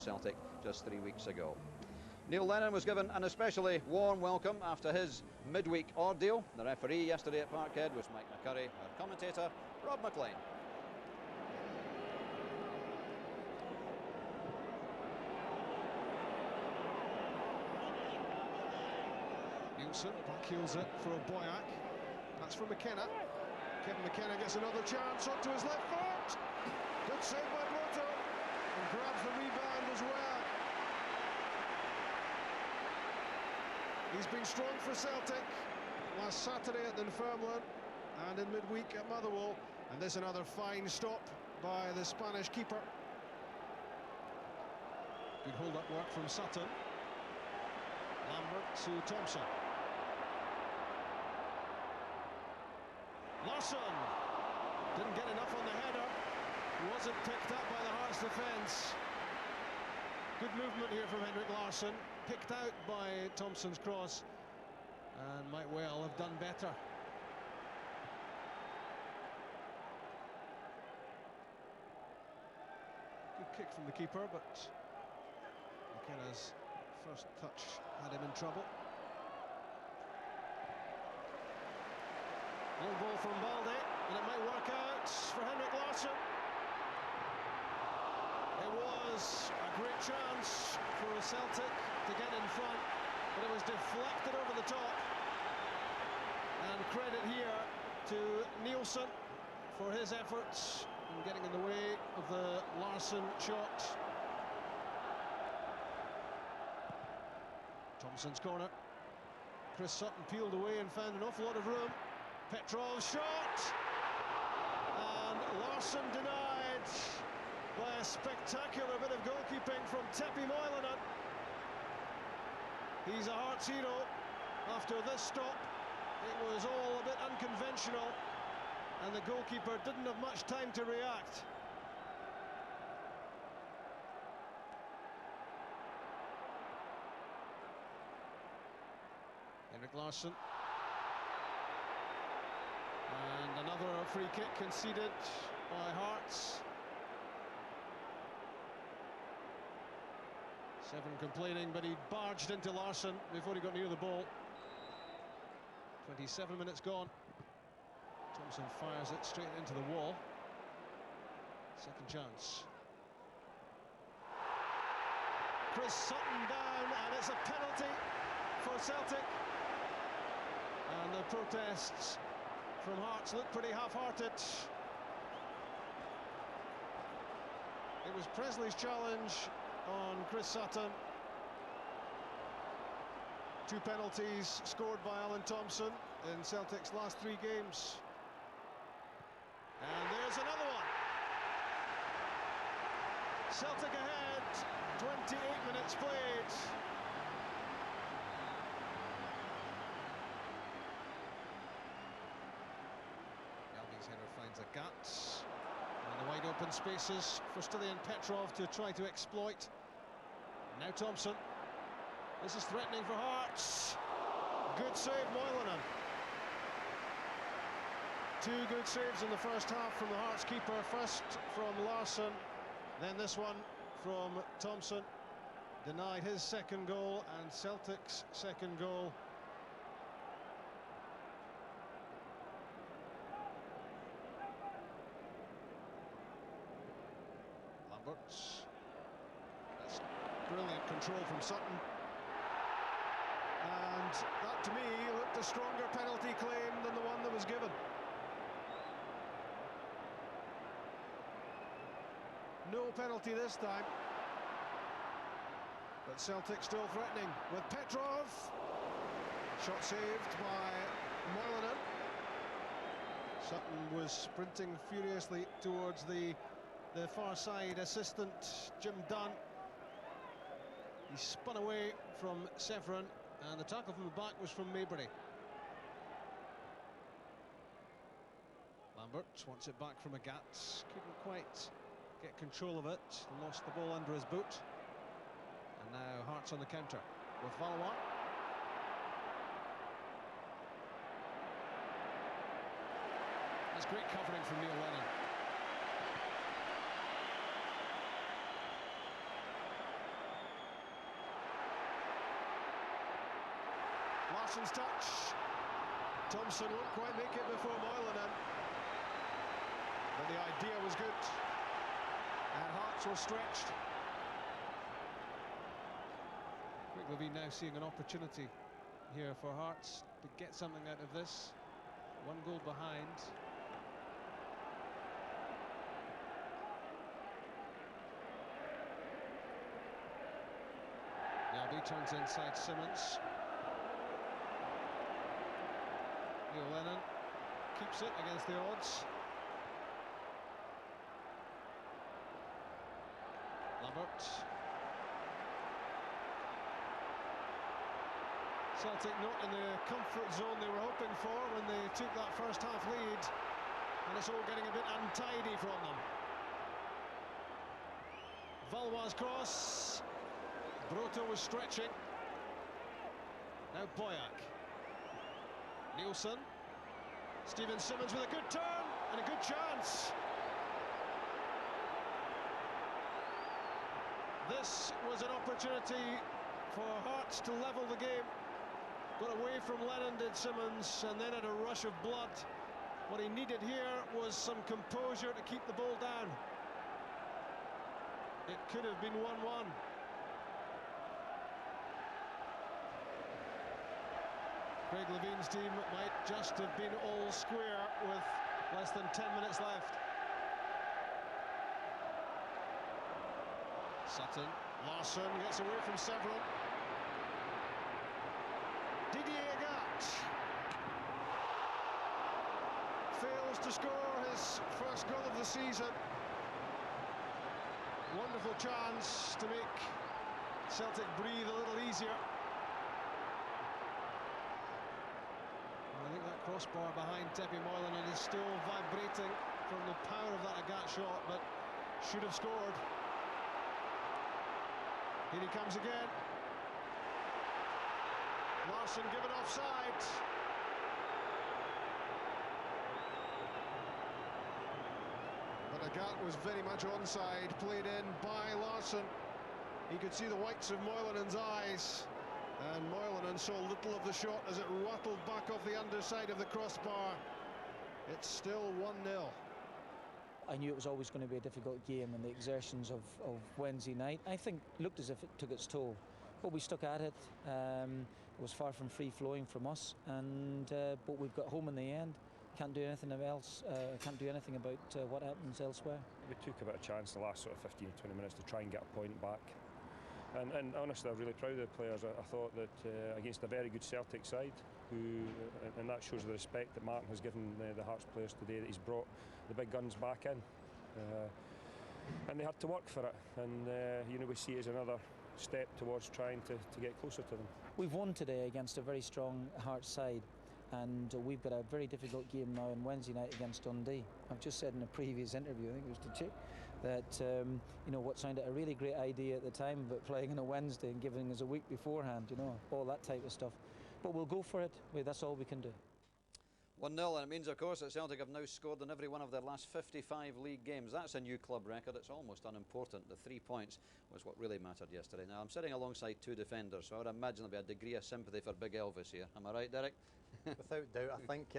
Celtic just 3 weeks ago. Neil Lennon was given an especially warm welcome after his midweek ordeal. The referee yesterday at Parkhead was Mike McCurry, our commentator Rob McLean. Nielsen backheels it for Boyack. That's from McKenna. Kevin McKenna gets another chance onto his left foot. Good save by Brotto. And grabs the rebound as well. He's been strong for Celtic last Saturday at Dunfermline and in midweek at Motherwell. And this another fine stop by the Spanish keeper. Good hold-up work from Sutton. Lambert to Thompson. Larsson didn't get enough on the header. Wasn't picked up by the Hearts defence. Good movement here from Henrik Larsson. Picked out by Thompson's cross and might well have done better. Good kick from the keeper, but McKenna's first touch had him in trouble. Long ball from Balde, and it might work out for Henrik Larsson. It was a great chance for Celtic to get in front, but it was deflected over the top. And credit here to Nielsen for his efforts in getting in the way of the Larsson shot. Thompson's corner. Chris Sutton peeled away and found an awful lot of room. Petrov's shot, and Larsson denied by a spectacular bit of goalkeeping from Tepi Moilanen. He's a Hearts hero. After this stop, it was all a bit unconventional, and the goalkeeper didn't have much time to react. Henrik Larsson. And another free kick conceded by Hearts. Seven complaining, but he barged into Larsson before he got near the ball. 27 minutes gone. Thompson fires it straight into the wall. Second chance. Chris Sutton down, and it's a penalty for Celtic. And the protests from Hearts look pretty half-hearted. It was Presley's challenge on Chris Sutton. Two penalties scored by Alan Thompson in Celtic's last 3 games. And there's another one. Celtic ahead, 28 minutes played. His header finds a gut, and the wide open spaces for Stilian Petrov to try to exploit. Now Thompson. This is threatening for Hearts. Good save, Moilanen. 2 good saves in the first half from the Hearts keeper. First from Larsson, then this one from Thompson. Denied his second goal and Celtic's second goal. Lamberts. That's brilliant control from Sutton. And that, to me, looked a stronger penalty claim than the one that was given. No penalty this time. But Celtic still threatening with Petrov. Shot saved by Moilanen. Sutton was sprinting furiously towards the far side assistant, Jim Dunn. He spun away from Severin, and the tackle from the back was from Maybury. Lambert wants it back from Agatz. Couldn't quite get control of it. Lost the ball under his boot. And now Hearts on the counter with Valois. That's great covering from Neil Lennon. Thompson's touch. Thompson won't quite make it before Moylan, but the idea was good, and Hearts were stretched. Craig Levein now seeing an opportunity here for Hearts to get something out of this. 1 goal behind. Now turns inside Simmons. Neil Lennon keeps it against the odds. Lambert. Celtic not in the comfort zone they were hoping for when they took that first half lead, and it's all getting a bit untidy from them. Valois' cross. Broto was stretching. Now Boyack. Nielsen. Stephen Simmons with a good turn and a good chance. This was an opportunity for Hearts to level the game. Got away from Lennon, did Simmons, and then had a rush of blood. What he needed here was some composure to keep the ball down. It could have been 1-1. Craig Levein's team might just have been all square with less than 10 minutes left. Sutton, Larsson gets away from Severin. Didier Agat fails to score his first goal of the season. Wonderful chance to make Celtic breathe a little easier. I think that crossbar behind Tepi Moylan is still vibrating from the power of that Agat shot, but should have scored. Here he comes again. Larsson given offside. But Agat was very much onside, played in by Larsson. He could see the whites of Moylan's eyes. And Moylan saw little of the shot as it rattled back off the underside of the crossbar. It's still 1-0. I knew it was always going to be a difficult game, and the exertions of Wednesday night, I think, looked as if it took its toll. But we stuck at it. It was far from free-flowing from us, and but we've got home in the end. Can't do anything else. Can't do anything about what happens elsewhere. We took a bit of chance in the last sort of 15-20 minutes to try and get a point back. And honestly, I'm really proud of the players. I thought that against a very good Celtic side, and that shows the respect that Martin has given the Hearts players today, that he's brought the big guns back in. And they had to work for it. And we see it as another step towards trying to get closer to them. We've won today against a very strong Hearts side, and we've got a very difficult game now on Wednesday night against Dundee. I've just said in a previous interview, I think it was to Chick, that what sounded a really great idea at the time about playing on a Wednesday and giving us a week beforehand, all that type of stuff. But we'll go for it. That's all we can do. 1-0, and it means, of course, that Celtic have now scored in every one of their last 55 league games. That's a new club record. It's almost unimportant. The 3 points was what really mattered yesterday. Now, I'm sitting alongside two defenders, so I would imagine there'll be a degree of sympathy for Big Elvis here. Am I right, Derek? Without doubt. I think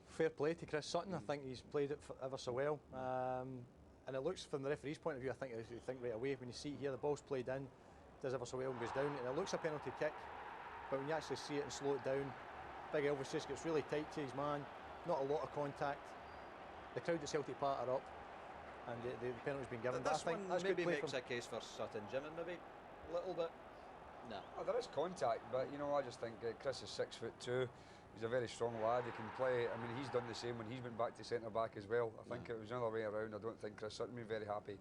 fair play to Chris Sutton. I think he's played it ever so well. And it looks, from the referee's point of view, I think you think right away when you see it here, the ball's played in, does ever so well and goes down, and it looks a penalty kick, but when you actually see it and slow it down, Big Elvis just gets really tight to his man, not a lot of contact. The crowd at Celtic Park are up, and the penalty's been given. This but I think one that's maybe good play makes a case for Sutton, Jim, and maybe a little bit. No. Oh, there is contact, but I just think Chris is 6'2". He's a very strong lad. He can play. I mean, he's done the same when he's been back to centre back as well. I think it was another way around. I don't think Chris Sutton been very happy.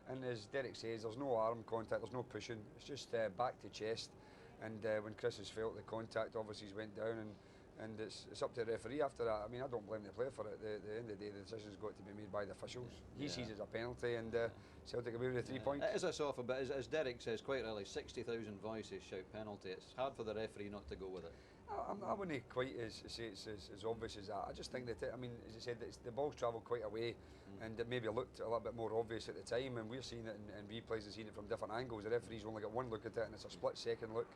And as Derek says, there's no arm contact, there's no pushing. It's just back to chest. And when Chris has felt the contact, obviously he's went down, and it's up to the referee after that. I mean, I don't blame the player for it. At the end of the day, the decision's got to be made by the officials. He sees it as a penalty, and Celtic away with the 3 points. It is a soften, but as Derek says quite rightly, 60,000 voices shout penalty. It's hard for the referee not to go with it. I wouldn't quite say it's as obvious as that. I just think that, I mean, as I said, the ball's travelled quite a way, and it maybe looked a little bit more obvious at the time, and we're seeing it in replays and seeing it from different angles. The referee's only got one look at it, and it's a split-second look.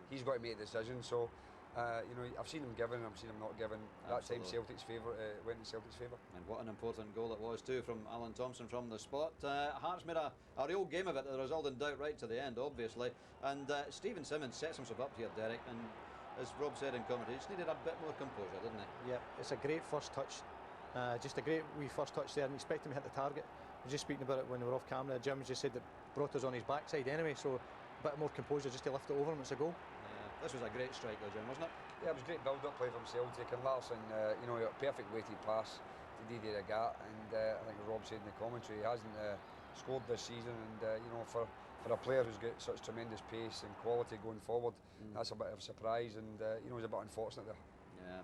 He's got to make a decision, so You know, I've seen him given and I've seen him not given. That time Absolutely. Celtic's favour went in Celtic's favour. And what an important goal it was too from Alan Thompson from the spot. Hearts made a real game of it, the result in doubt right to the end, obviously. And Stephen Simmons sets himself up here, Derek, and as Rob said in commentary, he just needed a bit more composure, didn't he? Yeah, it's a great first touch. Just a great wee first touch there, and expect him to hit the target. I was just speaking about it when we were off camera. Jim just said that brought us on his backside anyway, so a bit more composure just to lift it over him. It's a goal. This was a great strike though, Jim, wasn't it? Yeah, it was great build-up play from Celtic, and Larsson, you know, a perfect weighted pass to Didier Agat, and I think Rob said in the commentary, he hasn't scored this season, and you know, for a player who's got such tremendous pace and quality going forward, that's a bit of a surprise, and you know, it was a bit unfortunate there. Yeah,